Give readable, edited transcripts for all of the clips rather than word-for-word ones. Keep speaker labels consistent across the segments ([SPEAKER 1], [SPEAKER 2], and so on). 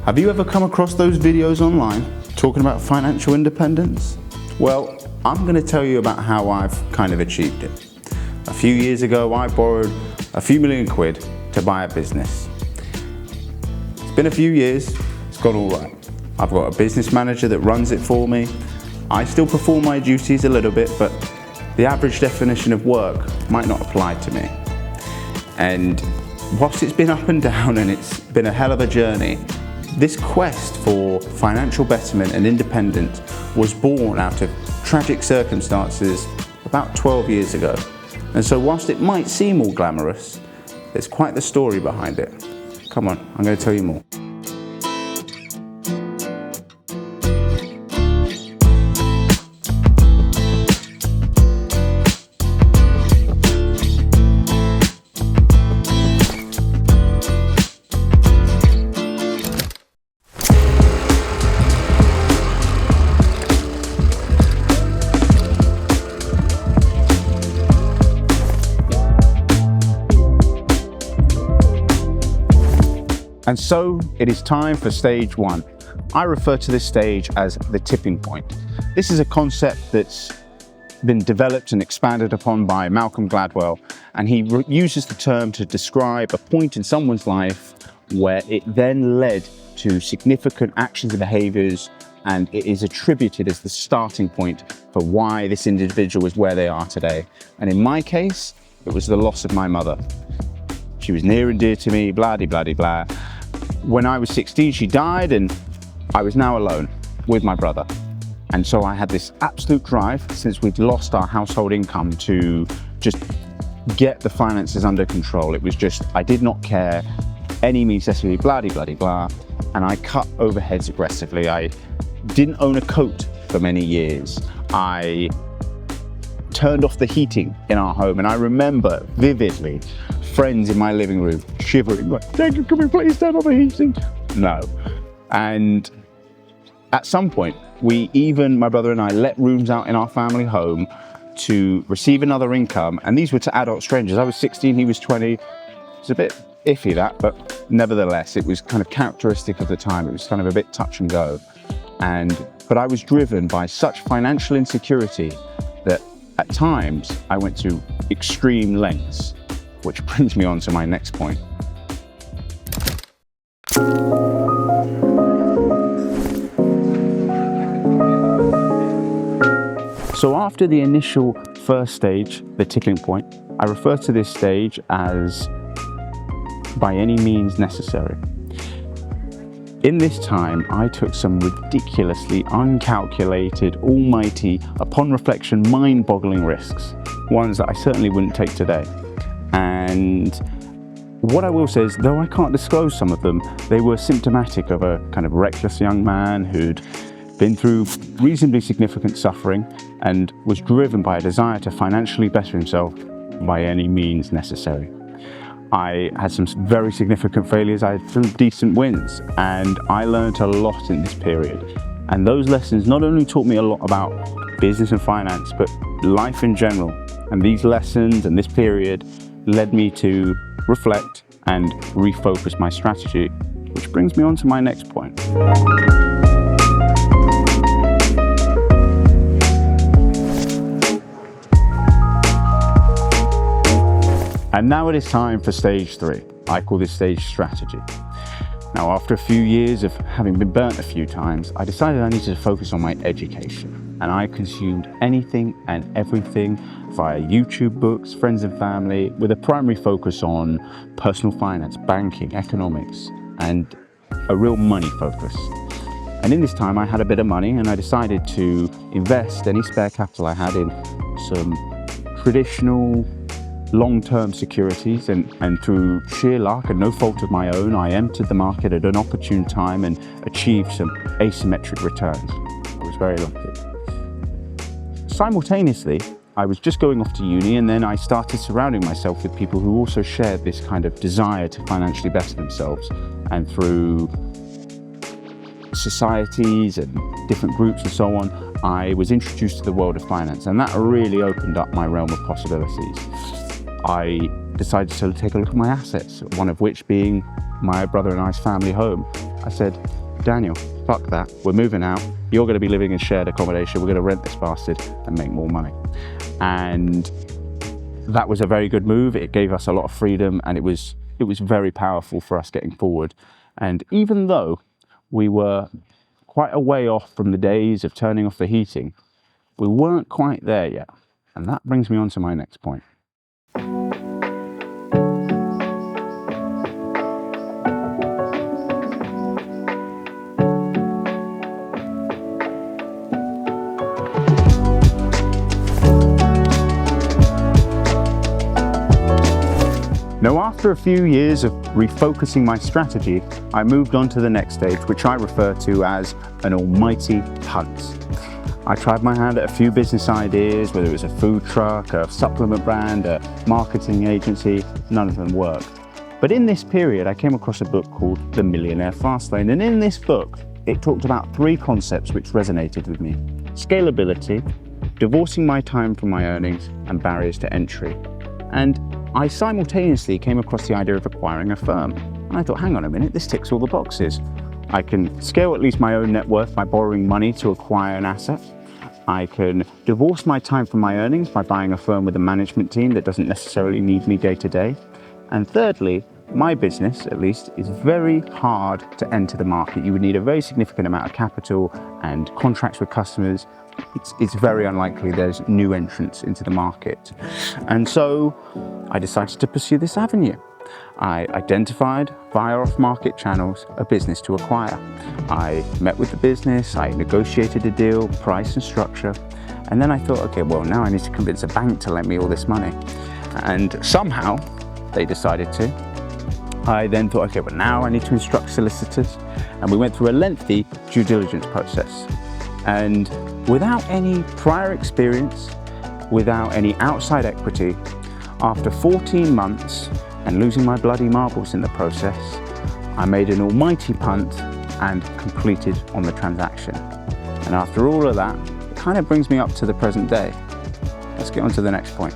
[SPEAKER 1] Have you ever come across those videos online talking about financial independence? Well, I'm going to tell you about how I've kind of achieved it. A few years ago, I borrowed a few million quid to buy a business. It's been a few years, it's gone all right. I've got a business manager that runs it for me. I still perform my duties a little bit, but the average definition of work might not apply to me. And whilst it's been up and down and it's been a hell of a journey, this quest for financial betterment and independence was born out of tragic circumstances about 12 years ago. And so whilst it might seem all glamorous, there's quite the story behind it. Come on, I'm going to tell you more. And so it is time for stage one. I refer to this stage as the tipping point. This is a concept that's been developed and expanded upon by Malcolm Gladwell, and he uses the term to describe a point in someone's life where it then led to significant actions and behaviors, and it is attributed as the starting point for why this individual is where they are today. And in my case, it was the loss of my mother. She was near and dear to me, blah-de-blah-de-blah. When I was 16, she died, and I was now alone with my brother. And so I had this absolute drive, since we'd lost our household income, to just get the finances under control. It was just, I did not care, any means necessary, blah-de-blah-de-blah. And I cut overheads aggressively. I didn't own a coat for many years. I turned off the heating in our home, and I remember vividly friends in my living room shivering, like, "David, can we please turn on the heating?" No. And at some point, my brother and I, let rooms out in our family home to receive another income, and these were to adult strangers. I was 16, he was 20. It was a bit iffy, that, but nevertheless, it was kind of characteristic of the time. It was kind of a bit touch and go. But I was driven by such financial insecurity that at times I went to extreme lengths, which brings me on to my next point. So after the initial first stage, the tipping point, I refer to this stage as by any means necessary. In this time, I took some ridiculously uncalculated, almighty, upon reflection, mind-boggling risks, ones that I certainly wouldn't take today. And what I will say is, though I can't disclose some of them, they were symptomatic of a kind of reckless young man who'd been through reasonably significant suffering and was driven by a desire to financially better himself by any means necessary. I had some very significant failures, I had some decent wins, and I learned a lot in this period. And those lessons not only taught me a lot about business and finance, but life in general. And these lessons and this period led me to reflect and refocus my strategy, which brings me on to my next point. And now it is time for stage three. I call this stage strategy. Now, after a few years of having been burnt a few times, I decided I needed to focus on my education. And I consumed anything and everything via YouTube books, friends and family, with a primary focus on personal finance, banking, economics, and a real money focus. And in this time, I had a bit of money, and I decided to invest any spare capital I had in some traditional long-term securities, and through sheer luck and no fault of my own, I entered the market at an opportune time and achieved some asymmetric returns. I was very lucky. Simultaneously, I was just going off to uni, and then I started surrounding myself with people who also shared this kind of desire to financially better themselves. And through societies and different groups and so on, I was introduced to the world of finance, and that really opened up my realm of possibilities. I decided to take a look at my assets, one of which being my brother and I's family home. I said, Daniel, fuck that, we're moving out. You're going to be living in shared accommodation. We're going to rent this bastard and make more money. And that was a very good move. It gave us a lot of freedom, and it was very powerful for us getting forward. And even though we were quite a way off from the days of turning off the heating, we weren't quite there yet. And that brings me on to my next point. Now, after a few years of refocusing my strategy, I moved on to the next stage, which I refer to as an almighty punt. I tried my hand at a few business ideas, whether it was a food truck, a supplement brand, a marketing agency. None of them worked. But in this period, I came across a book called The Millionaire Fastlane. And in this book, it talked about 3 concepts which resonated with me: scalability, divorcing my time from my earnings, and barriers to entry. And I simultaneously came across the idea of acquiring a firm. And I thought, hang on a minute, this ticks all the boxes. I can scale at least my own net worth by borrowing money to acquire an asset. I can divorce my time from my earnings by buying a firm with a management team that doesn't necessarily need me day to day. And thirdly, my business, at least, is very hard to enter the market. You would need a very significant amount of capital and contracts with customers. It's very unlikely there's new entrants into the market. And so I decided to pursue this avenue. I identified via off-market channels a business to acquire. I met with the business, I negotiated a deal, price and structure, and then I thought, okay, well, now I need to convince a bank to lend me all this money. And somehow they decided to. I then thought, okay, well, now I need to instruct solicitors, and we went through a lengthy due diligence process. And without any prior experience, without any outside equity, after 14 months and losing my bloody marbles in the process, I made an almighty punt and completed on the transaction. And after all of that, it kind of brings me up to the present day. Let's get on to the next point.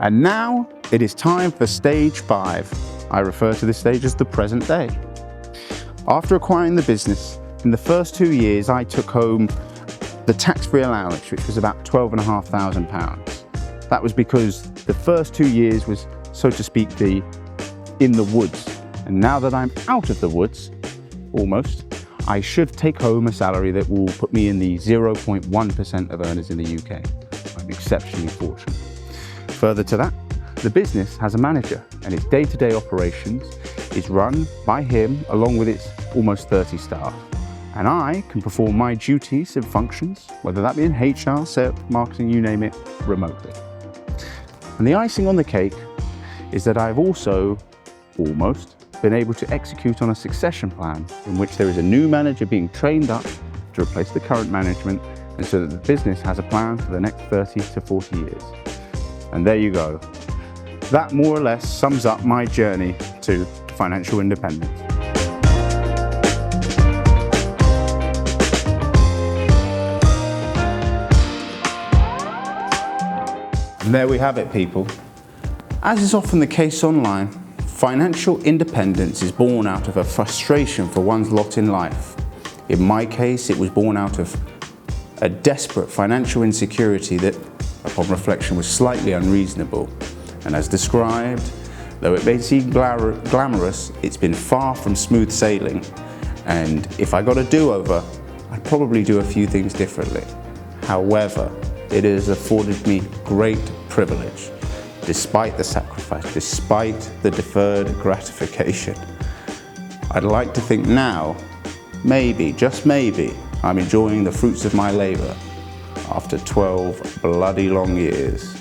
[SPEAKER 1] And now it is time for stage 5. I refer to this stage as the present day. After acquiring the business, in the first 2 years, I took home the tax-free allowance, which was about £12,500. That was because the first 2 years was, so to speak, in the woods. And now that I'm out of the woods, almost, I should take home a salary that will put me in the 0.1% of earners in the UK. I'm exceptionally fortunate. Further to that, the business has a manager, and its day-to-day operations is run by him along with its almost 30 staff. And I can perform my duties and functions, whether that be in HR, sales, marketing, you name it, remotely. And the icing on the cake is that I've also almost been able to execute on a succession plan in which there is a new manager being trained up to replace the current management, and so that the business has a plan for the next 30 to 40 years. And there you go. That more or less sums up my journey to financial independence. And there we have it, people. As is often the case online, financial independence is born out of a frustration for one's lot in life. In my case, it was born out of a desperate financial insecurity that, upon reflection, was slightly unreasonable. And as described, though it may seem glamorous, it's been far from smooth sailing. And if I got a do-over, I'd probably do a few things differently. However, it has afforded me great privilege, despite the sacrifice, despite the deferred gratification. I'd like to think now, maybe, just maybe, I'm enjoying the fruits of my labor after 12 bloody long years.